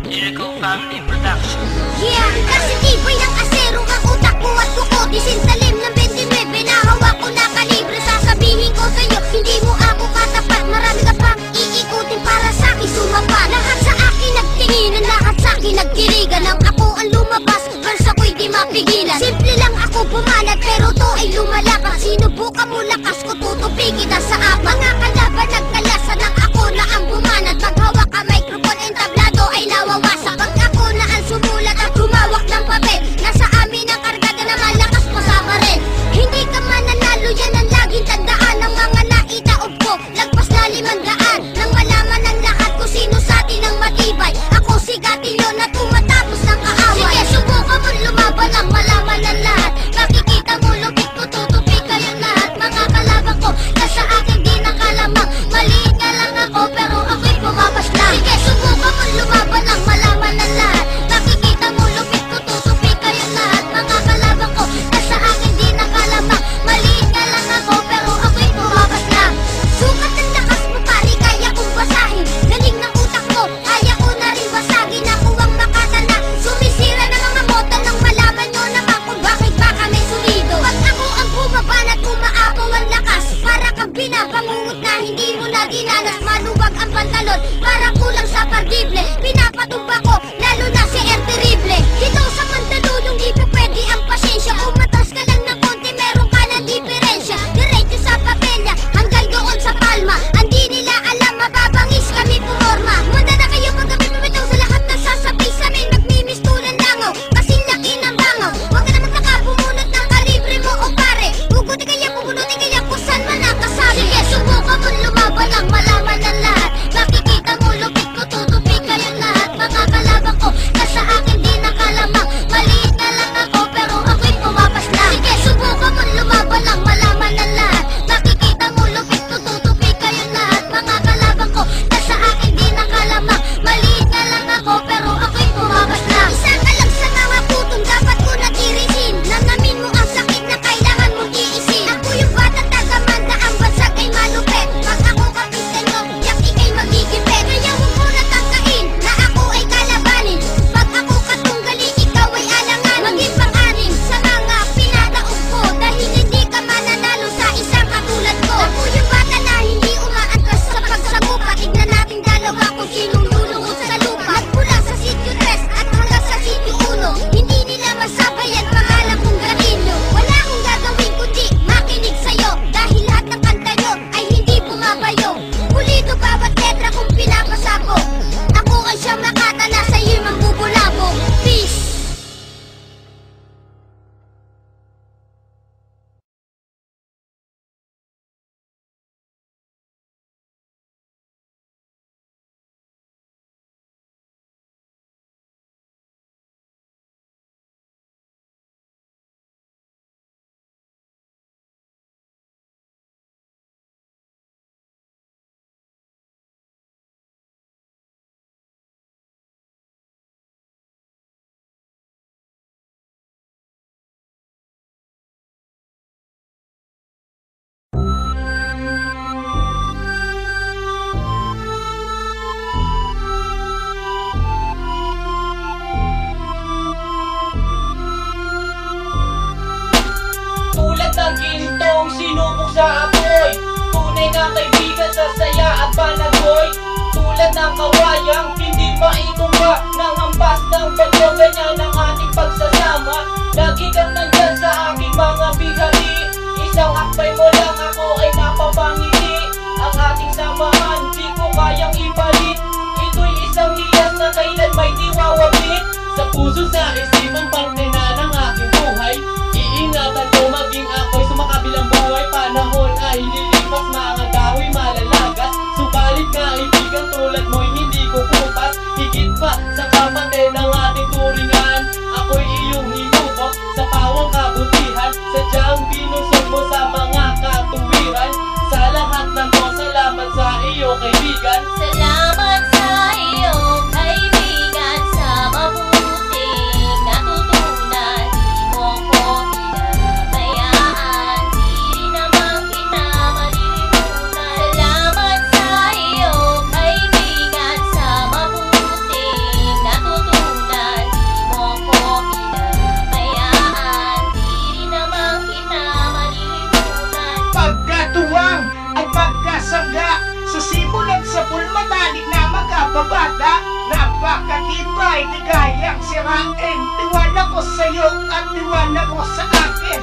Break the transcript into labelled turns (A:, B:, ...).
A: Lyrical Family Production.
B: Yeah, kasi tibay ng asero ang utak ko at kuko. Disintalim ng 29 na hawak ko na kalibre. Sasabihin ko sa'yo, hindi mo ako katapat. Marami ka pang iikutin para sa'kin sumapa. Lahat sa akin nagtinginan, lahat sa akin nagkirigan. Nang ako ang lumabas, verse ako'y di mapigilan. Simple lang ako bumanat, pero to ay lumalakas. Sinubukan mo lakas ko, tutupi kita sa apat. Mga kalaban nagkalasan ng ako na ang bumanat. Pag hawak ka microphone and tablado ay nawawasak. Pag ako na ang sumulat at humawak ng papel, nasa amin ang kargada na malakas pa sa baril. Hindi ka mananalo, yan ang laging tandaan. Ng mga naitaob ko, lagpas na 500. Nang malaman ng lahat kung sino sa atin ang matibay, ako sigatin yun na tumatapos ng kaaway. Sige, subukan mo lumaban ang malaman ng lahat. Makikita mo lupit ko, tutupi kayong lahat. Mga kalaban ko, nasa akin di nakalamang. Maliit nga lang ako, pero ako'y pumabas lang. Sige, subukan mo lumaban ang malaman ng lahat. Makikita mo lupit ko, tutupi kayong lahat. Mga kalaban ko, nasa akin di nakalamang. Maliit nga lang ako, pero ako'y pumabas lang. Sukat ang lakas mo pare, kaya kong basahin. Galing ng utak mo, kaya ko na rin basagin. Ako ang makatana, sumisira ng mga moto. Nang malaman nyo naman kung bakit ba kami sulido. Pag ako ang bumaban at umaapaw ang lakas, para kang binabangungot na hindi mo na dinanas. Maluwag ang pantalon, para kulang sa pardible. Pinapatumba ko, lalo na si El Terrible. Dito sa Mandaluyong di pa pwede ang pasensya. Umatas ka lang ng konti, meron ka ng diferensya. Diretso sa papelya, hanggang doon sa palma. Hindi nila alam, mababangis kami pumorma. Manda na kayo pag kami pumitaw sa lahat ng sasabi sa amin. Magmimistulan langaw, kasing laki ng bangaw. Huwag ka naman nakabumunot ng kalibre mo o pare. Puguti kaya pupunuti kaya kung saan man nakasabi. Sige, subukan mo lumaban ang malaman ng lahat. Makikita mo lupit ko, tutupi kayong lahat. Mga kalaban ko, nasa akin di nakalamang. Maliit na lang ako, pero ako'y pumapas lang. Sige, subukan mo lumaban ang malaman ng lahat. Makikita mo lupit ko, tutupi kayong lahat. Mga kalaban ko, nasa akin di nakalamang. Maliit na lang ako, pero ako'y pumapas lang. Isa ka lang sa mga putong dapat ko natirisin. Nanamin mo ang sakit na kailangan mong iisin. Ako yung bata tagamanda, ang basag ay malupit. Pag ako kapitan mo, yak ikay magigipit. Kaya huwag mo natangkain na ako ay kalabanin. Pag ako katunggali, ikaw ay alangan. Maging pang-anim sa mga pinataog ko, dahil hindi ka mananalo sa isang katulad ko. Ako yung bata na hindi umaatras sa pagsagupa. Tignan natin dalawa kung sinong lulunod sa lupa. Nagmula sa sitio 3 at hanggang sa sitio 1, hindi nila masabayan pangalan kong Gatillo. Wala akong gagawin kundi makinig sa'yo, dahil lahat ng kanta nyo ay hindi bumabayo. Pulido bawat letra kung pinapasa ko. Ako ay siyang nakatala sa'yo'y mambubulabo. Peace!
C: Tulad ng gintong sinubok sa apoy, tunay na kaibigan sa saya at panagoy. Tulad ng kawayang hindi maitumba, ng hampas ng bagyo, ganyan ang ating pagsasama. Lagi kang nandyan sa aking mga bihari, isang akbay mo lang ako ay napapangiti. Ang ating samahan di ko kayang ibalik, ito'y isang hiyas na kailan may di wawaglit. Sa puso sa isipan parte na ng aking buhay, iingatan ko maging ako'y sumakabilang buhay. Panahon ay lilipas, mga kahoy malalagas, subalit kaibigan tulad mo'y hindi ko kupas. Higit pa sa kapatid ng ating turingan, ako'y iyong hinubok sa pawang kabutihan. Sadyang binusog mo sa mga katuwiran. Sa lahat ng to, salamat sa iyo kaibigan.
D: Salamat sa iyo, kaibigan, sa mabuting natutunan. mga bata, napakatibay, di kayang sirain. Tiwala ko sa'yo at tiwala mo sa akin.